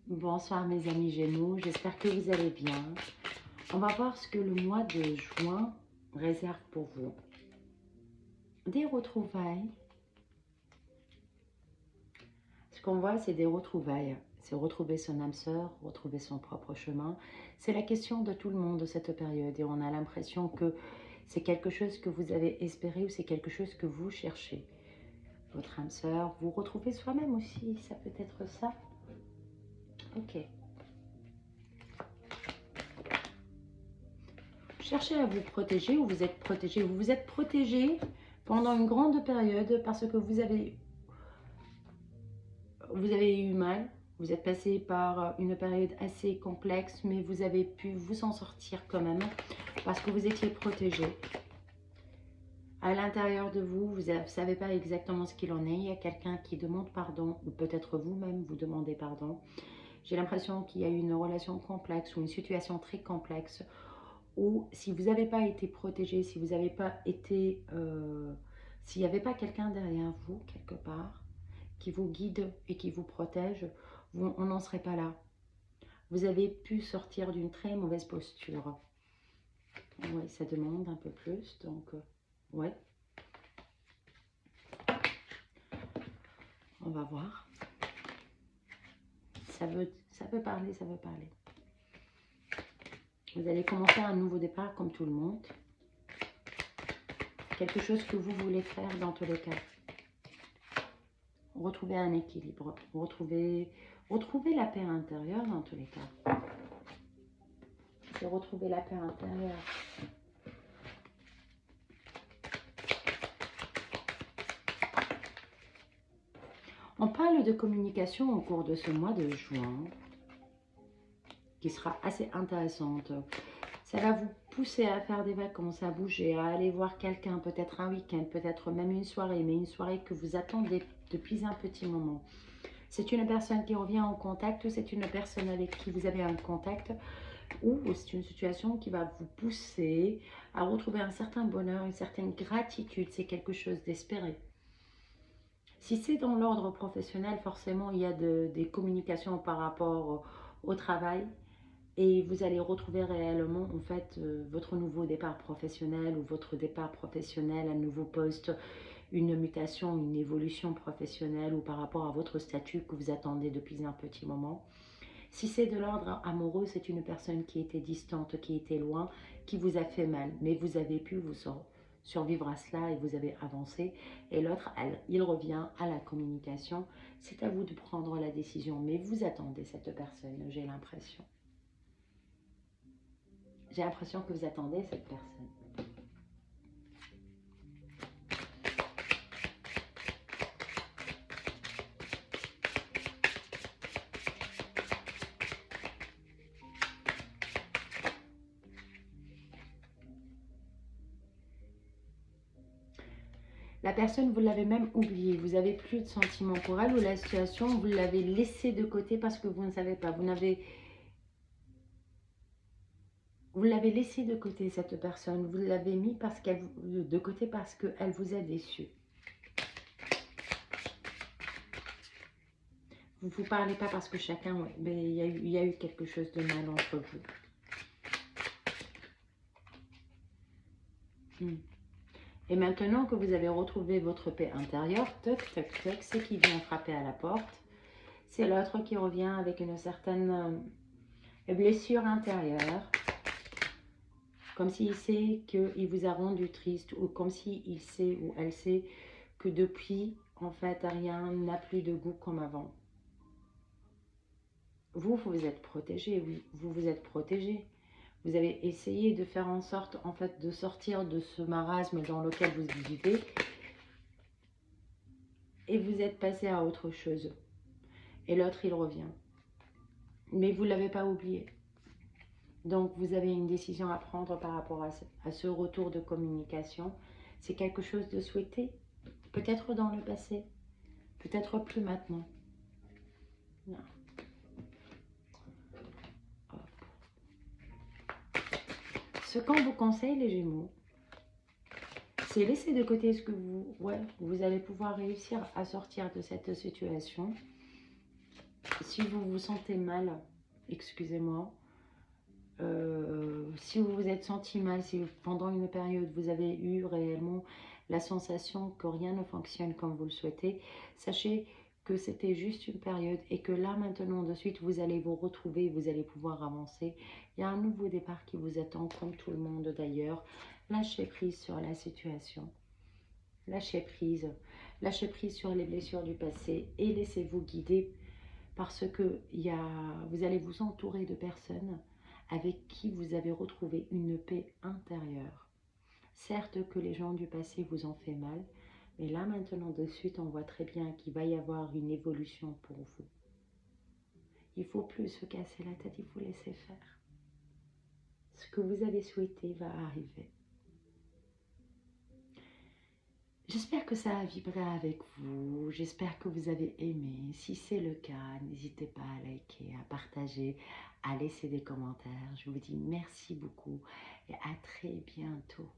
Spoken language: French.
Bonsoir mes amis Gémeaux, j'espère que vous allez bien. On va voir ce que le mois de juin réserve pour vous. Des retrouvailles. Ce qu'on voit, c'est des retrouvailles. C'est retrouver son âme sœur, retrouver son propre chemin. C'est la question de tout le monde de cette période et on a l'impression que c'est quelque chose que vous avez espéré ou c'est quelque chose que vous cherchez. Votre âme sœur, vous retrouvez soi-même aussi, ça peut être ça. Ok. Cherchez à vous protéger ou vous êtes protégé. Vous vous êtes protégé pendant une grande période parce que vous avez eu mal. Vous êtes passé par une période assez complexe, mais vous avez pu vous en sortir quand même parce que vous étiez protégé. À l'intérieur de vous, vous ne savez pas exactement ce qu'il en est. Il y a quelqu'un qui demande pardon, ou peut-être vous-même vous demandez pardon. J'ai l'impression qu'il y a eu une relation complexe ou une situation très complexe ou si vous n'avez pas été protégé, si vous n'avez pas été, s'il n'y avait pas quelqu'un derrière vous, quelque part, qui vous guide et qui vous protège, on n'en serait pas là. Vous avez pu sortir d'une très mauvaise posture. Oui, ça demande un peu plus, donc, ouais. On va voir. Ça veut parler, ça veut parler. Vous allez commencer un nouveau départ comme tout le monde. Quelque chose que vous voulez faire dans tous les cas. Retrouver un équilibre, retrouver la paix intérieure dans tous les cas. C'est retrouver la paix intérieure. On parle de communication au cours de ce mois de juin, qui sera assez intéressante. Ça va vous pousser à faire des vacances, à bouger, à aller voir quelqu'un, peut-être un week-end, peut-être même une soirée, mais une soirée que vous attendez depuis un petit moment. C'est une personne qui revient en contact ou c'est une personne avec qui vous avez un contact ou c'est une situation qui va vous pousser à retrouver un certain bonheur, une certaine gratitude. C'est quelque chose d'espéré. Si c'est dans l'ordre professionnel, forcément, il y a des communications par rapport au travail et vous allez retrouver réellement en fait votre nouveau départ professionnel ou votre départ professionnel, un nouveau poste, une mutation, une évolution professionnelle ou par rapport à votre statut que vous attendez depuis un petit moment. Si c'est de l'ordre amoureux, c'est une personne qui était distante, qui était loin, qui vous a fait mal, mais vous avez pu vous survivre à cela et vous avez avancé. Et l'autre, il revient à la communication. C'est à vous de prendre la décision, mais vous attendez cette personne, j'ai l'impression. J'ai l'impression que vous attendez cette personne. La personne, vous l'avez même oubliée. Vous n'avez plus de sentiments pour elle ou la situation, vous l'avez laissée de côté parce que vous ne savez pas. Vous l'avez laissée de côté, cette personne. Vous l'avez mis de côté parce qu'elle vous a déçu. Vous ne vous parlez pas parce que chacun... Ouais, mais il y a eu quelque chose de mal entre vous. Et maintenant que vous avez retrouvé votre paix intérieure, toc, toc, toc, c'est qui vient frapper à la porte. C'est l'autre qui revient avec une certaine blessure intérieure. Comme s'il sait qu'il vous a rendu triste ou comme s'il sait ou elle sait que depuis, en fait, rien n'a plus de goût comme avant. Vous êtes protégé, oui, vous vous êtes protégé. Vous avez essayé de faire en sorte, en fait, de sortir de ce marasme dans lequel vous vivez et vous êtes passé à autre chose. Et l'autre, il revient. Mais vous ne l'avez pas oublié. Donc, vous avez une décision à prendre par rapport à ce retour de communication. C'est quelque chose de souhaité, peut-être dans le passé, peut-être plus maintenant. Non. Ce qu'on vous conseille, les Gémeaux, c'est laisser de côté ce que vous allez pouvoir réussir à sortir de cette situation. si vous vous sentez mal, excusez-moi, si vous vous êtes senti mal, si pendant une période vous avez eu réellement la sensation que rien ne fonctionne comme vous le souhaitez, sachez que c'était juste une période et que là maintenant de suite vous allez vous retrouver, vous allez pouvoir avancer. Il y a un nouveau départ qui vous attend comme tout le monde d'ailleurs. Lâchez prise sur la situation. Lâchez prise sur les blessures du passé et laissez-vous guider parce que vous allez vous entourer de personnes avec qui vous avez retrouvé une paix intérieure. Certes que les gens du passé vous ont fait mal, mais là maintenant de suite on voit très bien qu'il va y avoir une évolution pour vous. Il ne faut plus se casser la tête, il faut laisser faire. Ce que vous avez souhaité va arriver. J'espère que ça a vibré avec vous, j'espère que vous avez aimé. Si c'est le cas, n'hésitez pas à liker, à partager, à laisser des commentaires. Je vous dis merci beaucoup et à très bientôt.